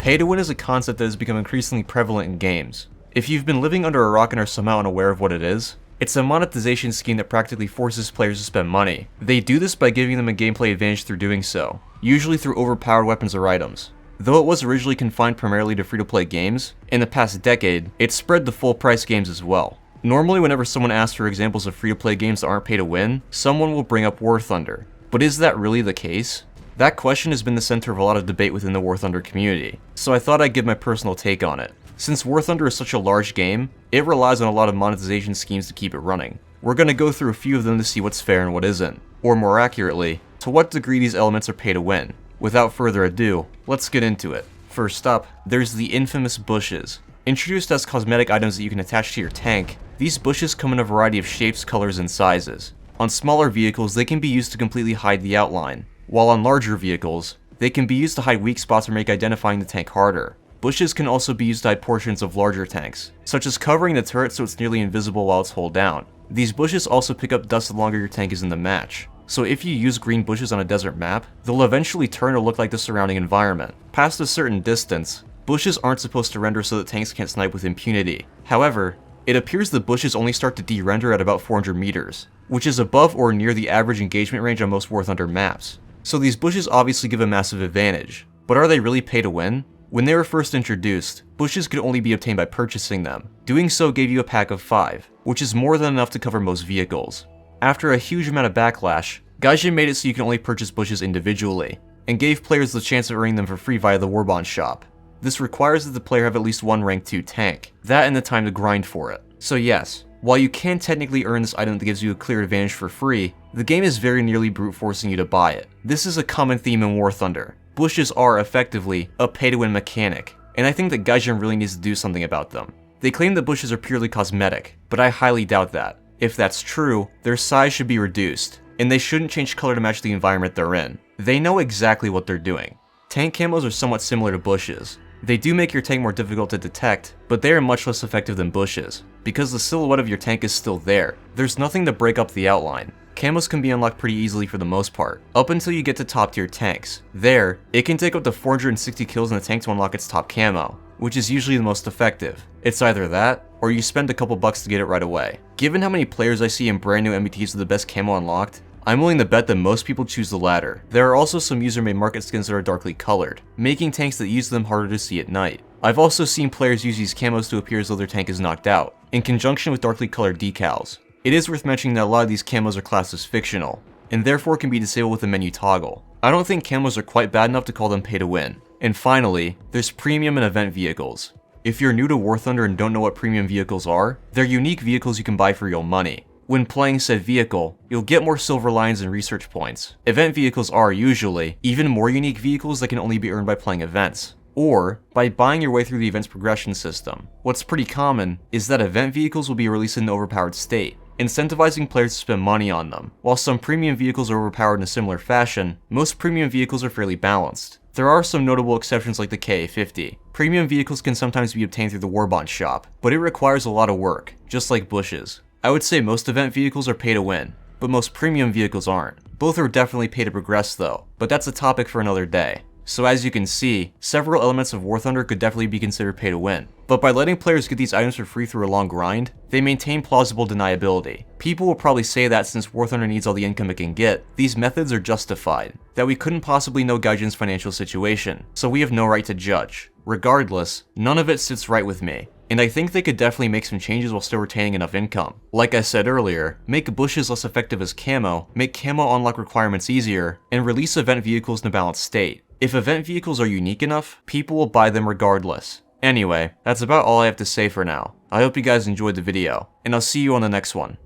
Pay to win is a concept that has become increasingly prevalent in games. If you've been living under a rock and are somehow unaware of what it is, it's a monetization scheme that practically forces players to spend money. They do this by giving them a gameplay advantage through doing so, usually through overpowered weapons or items. Though it was originally confined primarily to free-to-play games, in the past decade, it's spread to full-price games as well. Normally whenever someone asks for examples of free-to-play games that aren't pay to win, someone will bring up War Thunder. But is that really the case? That question has been the center of a lot of debate within the War Thunder community, so I thought I'd give my personal take on it. Since War Thunder is such a large game, it relies on a lot of monetization schemes to keep it running. We're going to go through a few of them to see what's fair and what isn't, or more accurately, to what degree these elements are pay to win. Without further ado, let's get into it. First up, there's the infamous bushes. Introduced as cosmetic items that you can attach to your tank, these bushes come in a variety of shapes, colors, and sizes. On smaller vehicles, they can be used to completely hide the outline, while on larger vehicles, they can be used to hide weak spots or make identifying the tank harder. Bushes can also be used to hide portions of larger tanks, such as covering the turret so it's nearly invisible while it's hulled down. These bushes also pick up dust the longer your tank is in the match, so if you use green bushes on a desert map, they'll eventually turn to look like the surrounding environment. Past a certain distance, bushes aren't supposed to render so that tanks can't snipe with impunity. However, it appears the bushes only start to de-render at about 400 meters, which is above or near the average engagement range on most War Thunder maps. So these bushes obviously give a massive advantage, but are they really pay to win? When they were first introduced, bushes could only be obtained by purchasing them. Doing so gave you a pack of 5, which is more than enough to cover most vehicles. After a huge amount of backlash, Gaijin made it so you can only purchase bushes individually, and gave players the chance of earning them for free via the Warbond shop. This requires that the player have at least one rank 2 tank, that and the time to grind for it. So yes, while you can technically earn this item that gives you a clear advantage for free, the game is very nearly brute forcing you to buy it. This is a common theme in War Thunder. Bushes are, effectively, a pay-to-win mechanic, and I think that Gaijin really needs to do something about them. They claim that bushes are purely cosmetic, but I highly doubt that. If that's true, their size should be reduced, and they shouldn't change color to match the environment they're in. They know exactly what they're doing. Tank camos are somewhat similar to bushes. They do make your tank more difficult to detect, but they are much less effective than bushes, because the silhouette of your tank is still there. There's nothing to break up the outline. Camos can be unlocked pretty easily for the most part, up until you get to top tier tanks. There, it can take up to 460 kills in the tank to unlock its top camo, which is usually the most effective. It's either that, or you spend a couple bucks to get it right away. Given how many players I see in brand new MBTs with the best camo unlocked, I'm willing to bet that most people choose the latter. There are also some user-made market skins that are darkly colored, making tanks that use them harder to see at night. I've also seen players use these camos to appear as though their tank is knocked out, in conjunction with darkly colored decals. It is worth mentioning that a lot of these camos are classed as fictional, and therefore can be disabled with a menu toggle. I don't think camos are quite bad enough to call them pay to win. And finally, there's premium and event vehicles. If you're new to War Thunder and don't know what premium vehicles are, they're unique vehicles you can buy for real money. When playing said vehicle, you'll get more silver lines and research points. Event vehicles are, usually, even more unique vehicles that can only be earned by playing events, or by buying your way through the event's progression system. What's pretty common is that event vehicles will be released in an overpowered state, incentivizing players to spend money on them. While some premium vehicles are overpowered in a similar fashion, most premium vehicles are fairly balanced. There are some notable exceptions like the KA-50. Premium vehicles can sometimes be obtained through the Warbond shop, but it requires a lot of work, just like bushes. I would say most event vehicles are pay to win, but most premium vehicles aren't. Both are definitely pay to progress though, but that's a topic for another day. So as you can see, several elements of War Thunder could definitely be considered pay to win. But by letting players get these items for free through a long grind, they maintain plausible deniability. People will probably say that since War Thunder needs all the income it can get, these methods are justified, that we couldn't possibly know Gaijin's financial situation, so we have no right to judge. Regardless, none of it sits right with me, and I think they could definitely make some changes while still retaining enough income. Like I said earlier, make bushes less effective as camo, make camo unlock requirements easier, and release event vehicles in a balanced state. If event vehicles are unique enough, people will buy them regardless. Anyway, that's about all I have to say for now. I hope you guys enjoyed the video, and I'll see you on the next one.